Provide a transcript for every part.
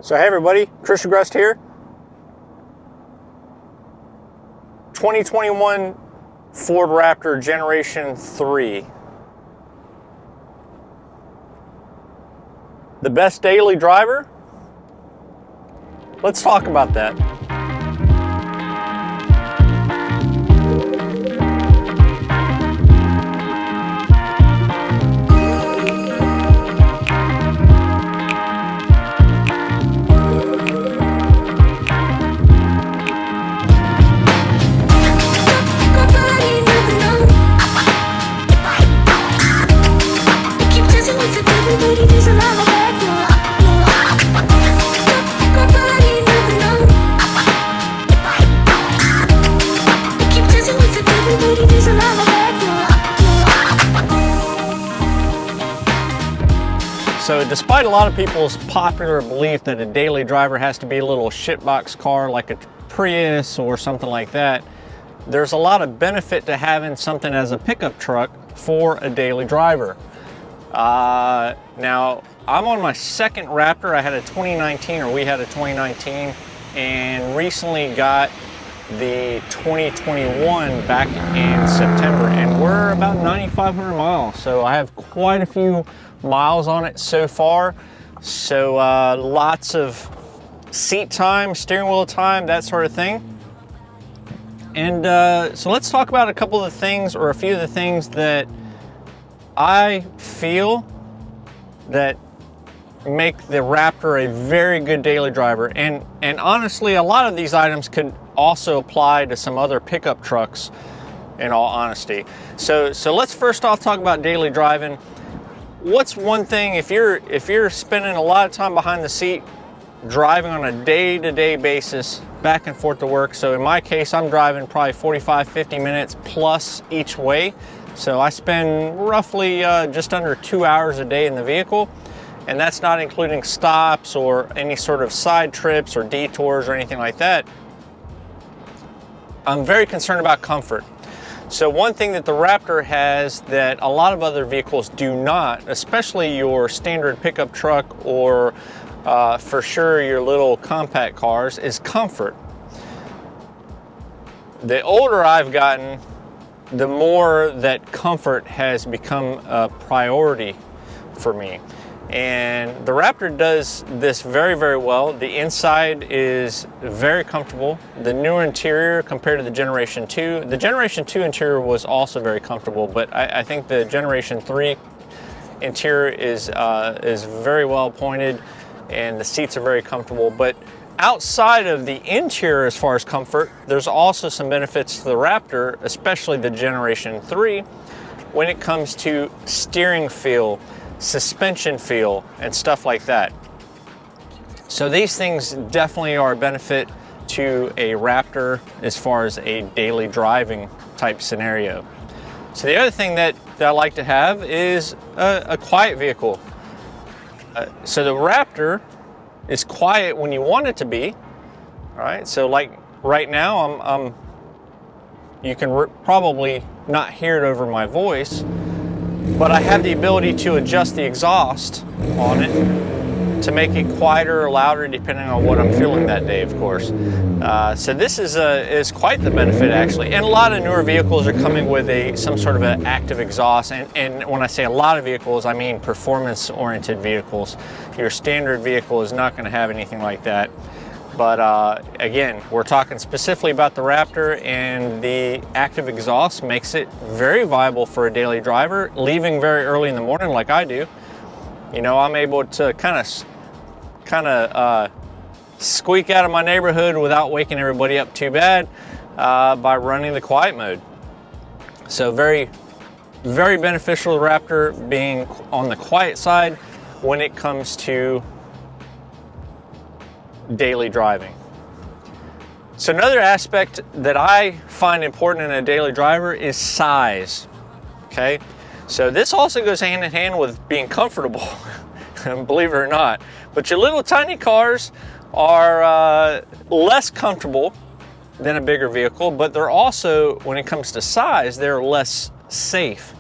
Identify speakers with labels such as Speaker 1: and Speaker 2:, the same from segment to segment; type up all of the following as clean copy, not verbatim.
Speaker 1: So hey everybody, Grest here. 2021 Ford Raptor Generation 3. The best daily driver? Let's talk about that. So despite a lot of people's popular belief that a daily driver has to be a little shitbox car like a Prius or something like that, there's a lot of benefit to having something as a pickup truck for a daily driver. Now, I'm on my second Raptor. I had a 2019, or we had a 2019, and recently got the 2021 back in September, and we're about 9,500 miles. So I have quite a few miles on it so far. So lots of seat time, steering wheel time, that sort of thing. And so let's talk about a couple of the things, or a few of the things that I feel that make the Raptor a very good daily driver. And honestly, a lot of these items could also apply to some other pickup trucks, in all honesty. So let's first off talk about daily driving. What's one thing, if you're spending a lot of time behind the seat, driving on a day-to-day basis back and forth to work. So in my case, I'm driving probably 45-50 minutes plus each way. So I spend roughly just under 2 hours a day in the vehicle, and that's not including stops or any sort of side trips or detours or anything like that. I'm very concerned about comfort. So one thing that the Raptor has that a lot of other vehicles do not, especially your standard pickup truck or for sure your little compact cars, is comfort. The older I've gotten, the more that comfort has become a priority for me. And the Raptor does this very, very well. The inside is very comfortable. The new interior compared to the Generation 2. The Generation 2 interior was also very comfortable, but I think the Generation 3 interior is very well appointed, and the seats are very comfortable. But outside of the interior as far as comfort, there's also some benefits to the Raptor, especially the Generation 3, when it comes to steering feel, suspension feel, and stuff like that. So these things definitely are a benefit to a Raptor as far as a daily driving type scenario. So the other thing that I like to have is a quiet vehicle. So the Raptor is quiet when you want it to be. All right, so like right now, you can probably not hear it over my voice, but I have the ability to adjust the exhaust on it to make it quieter or louder depending on what I'm feeling that day, of course. So this is quite the benefit, actually. And a lot of newer vehicles are coming with some sort of an active exhaust. And when I say a lot of vehicles, I mean performance-oriented vehicles. Your standard vehicle is not going to have anything like that. But again, we're talking specifically about the Raptor, and the active exhaust makes it very viable for a daily driver, leaving very early in the morning like I do. You know, I'm able to kind of squeak out of my neighborhood without waking everybody up too bad by running the quiet mode. So very, very beneficial, the Raptor being on the quiet side when it comes to daily driving. So another aspect that I find important in a daily driver is size. Okay, so this also goes hand in hand with being comfortable, believe it or not. But your little tiny cars are less comfortable than a bigger vehicle, but they're also, when it comes to size, they're less safe.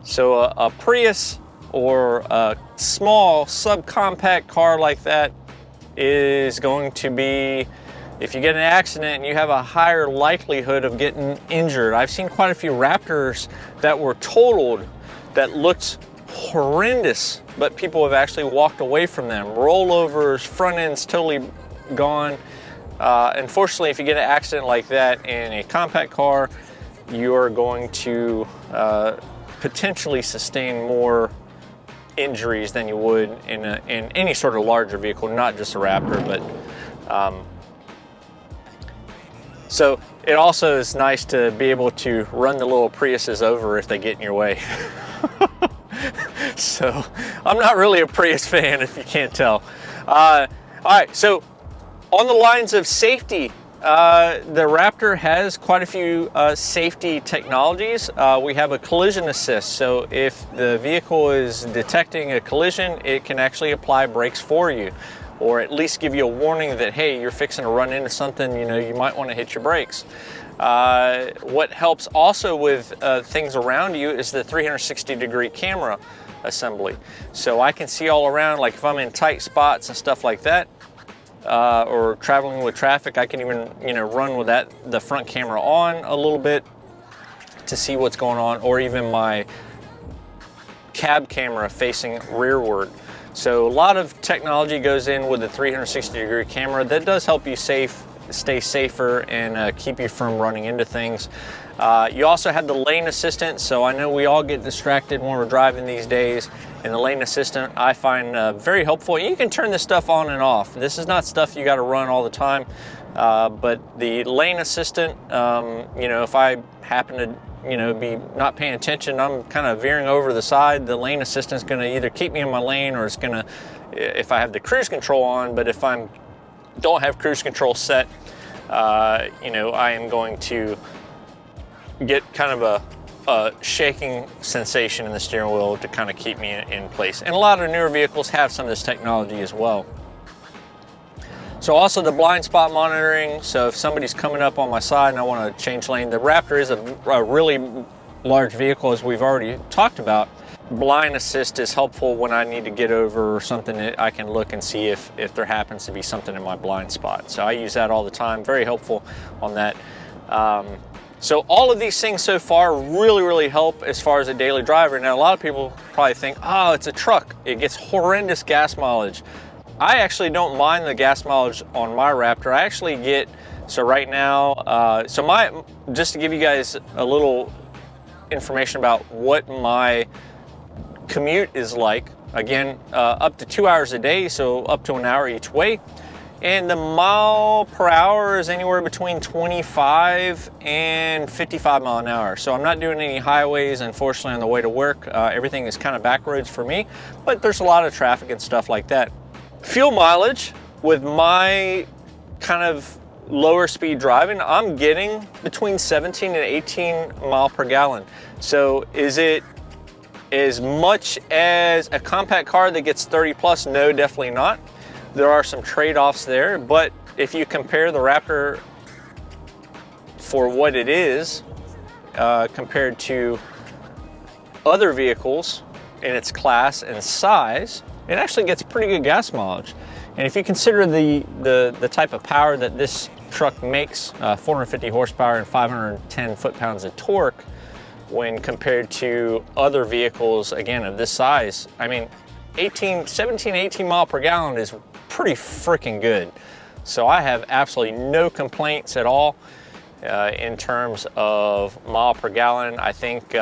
Speaker 1: So a Prius or a small subcompact car like that is going to be, if you get an accident, you have a higher likelihood of getting injured. I've seen quite a few Raptors that were totaled that looked horrendous, but people have actually walked away from them. Rollovers, front ends totally gone. Unfortunately, if you get an accident like that in a compact car, you're going to potentially sustain more injuries than you would in any sort of larger vehicle, not just a Raptor. But so it also is nice to be able to run the little Priuses over if they get in your way. So I'm not really a Prius fan, if you can't tell. All right, so on the lines of safety, the Raptor has quite a few safety technologies. We have a collision assist, so if the vehicle is detecting a collision, it can actually apply brakes for you, or at least give you a warning that, hey, you're fixing to run into something, you know, you might want to hit your brakes. What helps also with things around you is the 360-degree camera assembly. So I can see all around, like if I'm in tight spots and stuff like that, or traveling with traffic, I can even, you know, run with the front camera on a little bit to see what's going on, or even my cab camera facing rearward. So a lot of technology goes in with the 360-degree camera that does help you stay safer and keep you from running into things. You also have the lane assistant, so I know we all get distracted when we're driving these days, and the lane assistant I find very helpful. You can turn this stuff on and off. This is not stuff you got to run all the time, but the lane assistant, you know, if I happen to, you know, be not paying attention, I'm kind of veering over the side, the lane assistant is going to either keep me in my lane, or it's going to, if I have the cruise control on, but if I don't have cruise control set, you know, I am going to get kind of a shaking sensation in the steering wheel to kind of keep me in place. And a lot of newer vehicles have some of this technology as well. So also the blind spot monitoring. So if somebody's coming up on my side and I want to change lane, the Raptor is a really large vehicle, as we've already talked about. Blind assist is helpful when I need to get over or something. That I can look and see if there happens to be something in my blind spot. So I use that all the time, very helpful on that. So all of these things so far really help as far as a daily driver. Now a lot of people probably think, oh, it's a truck, it gets horrendous gas mileage. I actually don't mind the gas mileage on my Raptor. I actually get, so right now, just to give you guys a little information about what my commute is like, again, up to 2 hours a day, so up to an hour each way. And the mile per hour is anywhere between 25 and 55 mile an hour. So I'm not doing any highways, unfortunately, on the way to work. Everything is kind of back roads for me, but there's a lot of traffic and stuff like that. Fuel mileage, with my kind of lower speed driving, I'm getting between 17 and 18 mile per gallon. So is it as much as a compact car that gets 30 plus? No, definitely not. There are some trade-offs there, but if you compare the Raptor for what it is compared to other vehicles in its class and size, it actually gets pretty good gas mileage. And if you consider the type of power that this truck makes, 450 horsepower and 510 foot-pounds of torque, when compared to other vehicles, again, of this size, I mean, 17, 18 mile per gallon is pretty freaking good. So I have absolutely no complaints at all in terms of mile per gallon. I think,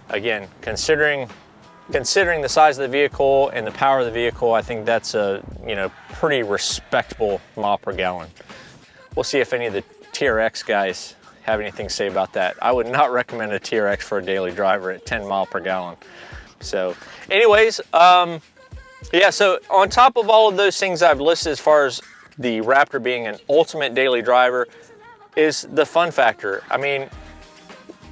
Speaker 1: again, considering the size of the vehicle and the power of the vehicle, I think that's a, you know, pretty respectable mile per gallon. We'll see if any of the TRX guys have anything to say about that. I would not recommend a TRX for a daily driver at 10 mile per gallon. So anyways, yeah, so on top of all of those things I've listed as far as the Raptor being an ultimate daily driver is the fun factor. I mean,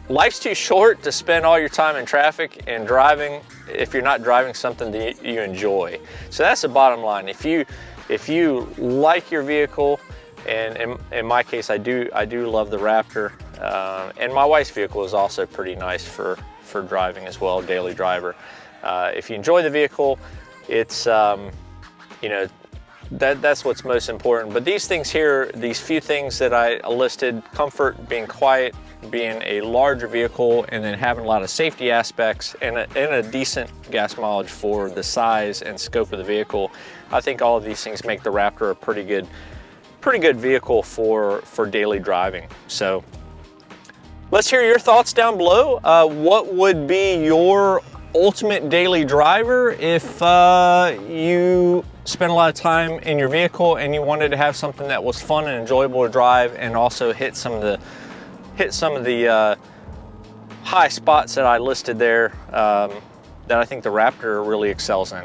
Speaker 1: life's too short to spend all your time in traffic and driving if you're not driving something that you enjoy. So that's the bottom line. If you like your vehicle, and in my case, I do love the Raptor, and my wife's vehicle is also pretty nice for driving as well, daily driver. If you enjoy the vehicle, it's, you know, that's what's most important. But these things here, these few things that I listed, comfort, being quiet, being a larger vehicle, and then having a lot of safety aspects and a decent gas mileage for the size and scope of the vehicle, I think all of these things make the Raptor a pretty good vehicle for daily driving. So let's hear your thoughts down below. What would be your ultimate daily driver if you spent a lot of time in your vehicle and you wanted to have something that was fun and enjoyable to drive, and also hit some of the high spots that I listed there, that I think the Raptor really excels in.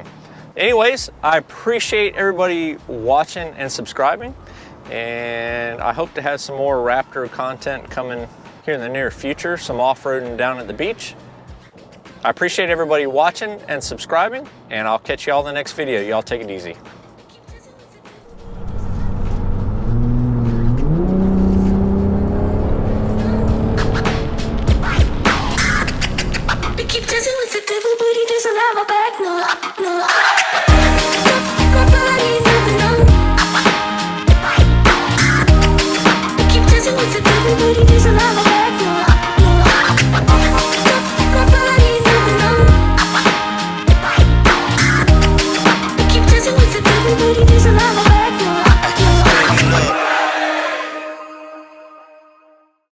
Speaker 1: Anyways, I appreciate everybody watching and subscribing, and I hope to have some more Raptor content coming here in the near future, some off-roading down at the beach. I appreciate everybody watching and subscribing, and I'll catch y'all in the next video. Y'all take it easy.
Speaker 2: Keep dancing with the devil, but he doesn't have a back, no, no.